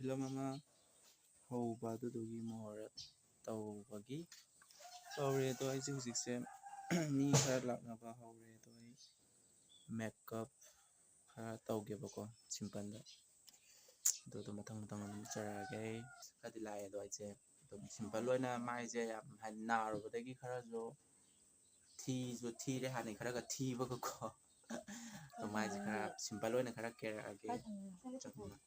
film ama houba adudugi mohora tawbagi tawre to ai hujikse mi khara laknaba hore to ai makeup khara tawge bako simple da do mathang adum charage khadi lai do ai je simple loina mai je yam naru badagi khara jo thi re hani khara ga thi bako ko to mai je khara simple loina khara care age chakuna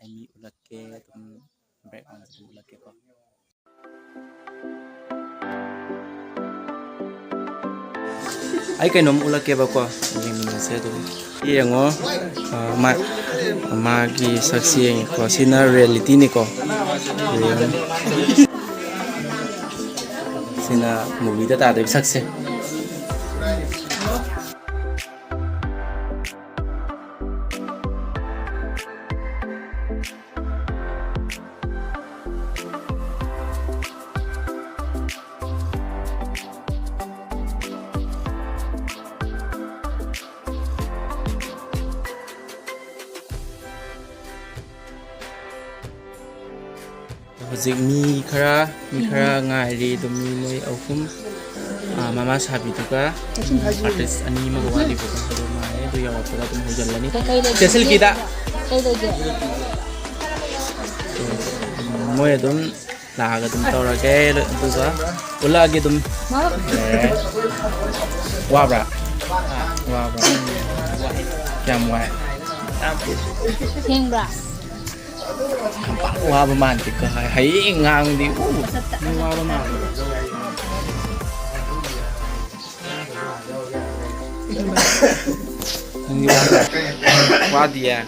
ai ulat ke tum break on ulat ke ko ai cái nôm ulat ke ba ko ni min se to yengo ma gi saksi ko sina reality ni ko sina movie da ta de saksi hujik mi khara ngai ri do mi noi ahum mama sabi tuka artist ani ma wali ko do mai do yawa pura tum hojal lani cecil kita moi dum la ga dum tora ke du ga ula ge dum wa bra jam wa Heng bra wa ba man ti ka hai ngang di wa ba man ni wa dia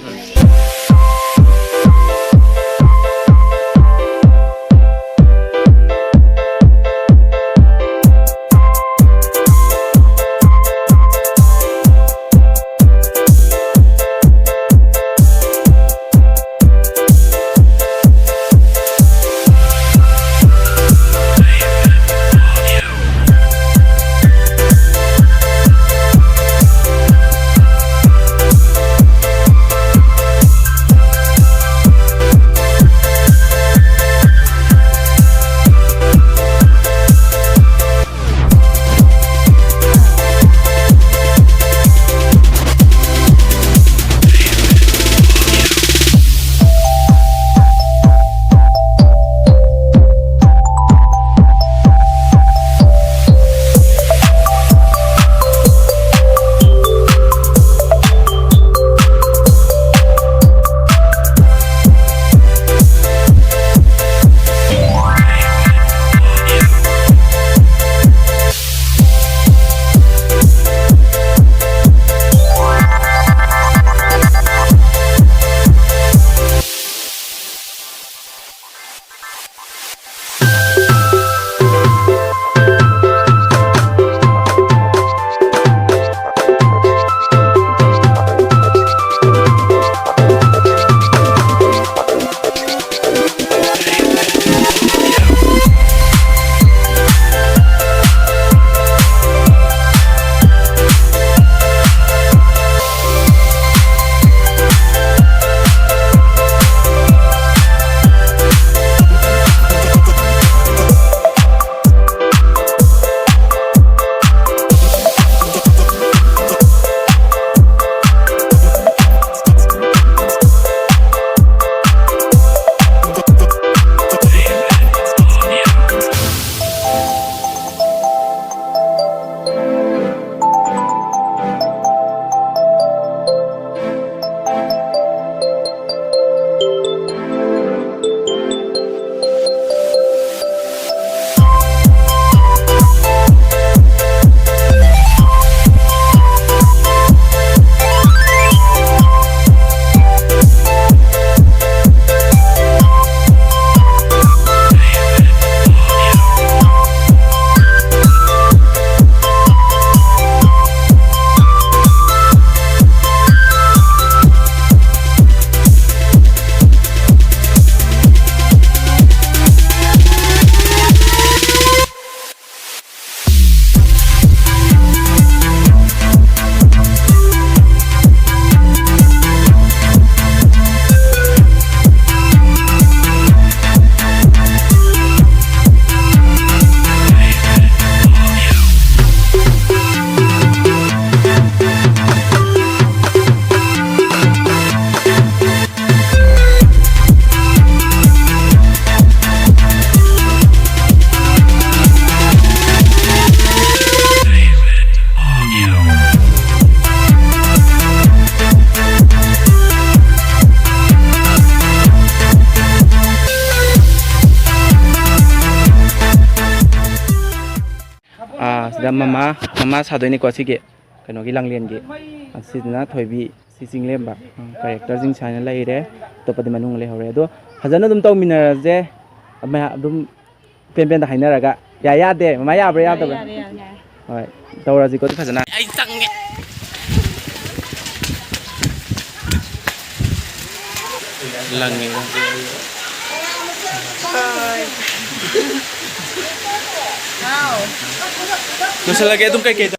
ꯁꯤꯗ ꯃꯃꯥ ꯁꯥꯗꯣꯏꯅꯤꯀꯣ ꯁꯤꯒꯤ ꯀꯩꯅꯣꯒꯤ ꯂꯥꯡꯂꯦꯟꯒꯤ ꯑꯁꯤꯗꯅ ꯊꯣꯏꯕꯤ ꯁꯤ ꯆꯤꯡꯂꯦꯝꯕ ꯀꯦꯔꯦꯛꯇꯔꯁꯤꯡ ꯁꯨꯃꯥꯏꯅ ꯂꯩꯔꯦ ꯑꯇꯣꯞꯄꯗꯤ ꯃꯅꯨꯡꯗ ꯂꯩꯍꯧꯔꯦ ꯑꯗꯣ ꯐꯖꯅ ꯑꯗꯨꯝ ꯇꯧꯃꯤꯟꯅꯔꯁꯦ ꯑꯗꯨꯝ ꯄꯦꯟꯗ ꯍꯥꯏꯅꯔꯒ ꯌꯥꯗꯦ ꯃꯃꯥ ꯌꯥꯕ꯭ꯔꯥ ꯌꯥꯗꯕ꯭ꯔꯥ ꯍꯣꯏ ꯇꯧꯔꯁꯤꯀꯣ ꯐꯖꯅ ꯑꯩ ꯆꯪꯉꯦ ꯂꯪꯉꯦ ꯂꯣꯏꯁꯤꯜꯂꯒꯦ ꯑꯗꯨꯝ ꯀꯩꯀꯩ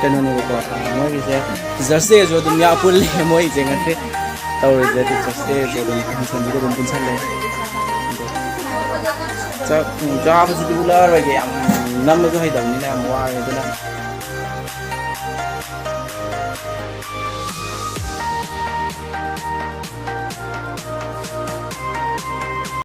ꯀꯩꯅꯣꯅꯦꯕꯀꯣ ꯃꯣꯏꯒꯤꯁꯦ ꯇꯤꯆꯔꯁ ꯗꯦꯁꯨ ꯑꯗꯨꯝ ꯄꯨꯜꯂꯦ ꯃꯣꯏꯁꯦ ꯉꯁꯤ ꯇꯧꯔꯤꯁꯦ ꯇꯤꯆꯔꯁ ꯗꯦꯁꯨ ꯑꯗꯨꯝ ꯐꯪꯁꯟꯁꯤꯗ ꯑꯗꯨꯝ ꯄꯨꯟꯁꯜꯂꯦ ꯆꯥꯕꯁꯤꯗꯤ ꯎꯠꯂꯛꯑꯔꯣꯏꯒꯦ ꯌꯥꯝ ꯅꯝꯕꯁꯨ ꯍꯩꯇꯕꯅꯤꯅ ꯌꯥꯝ ꯋꯥꯔꯦ ꯑꯗꯨꯅ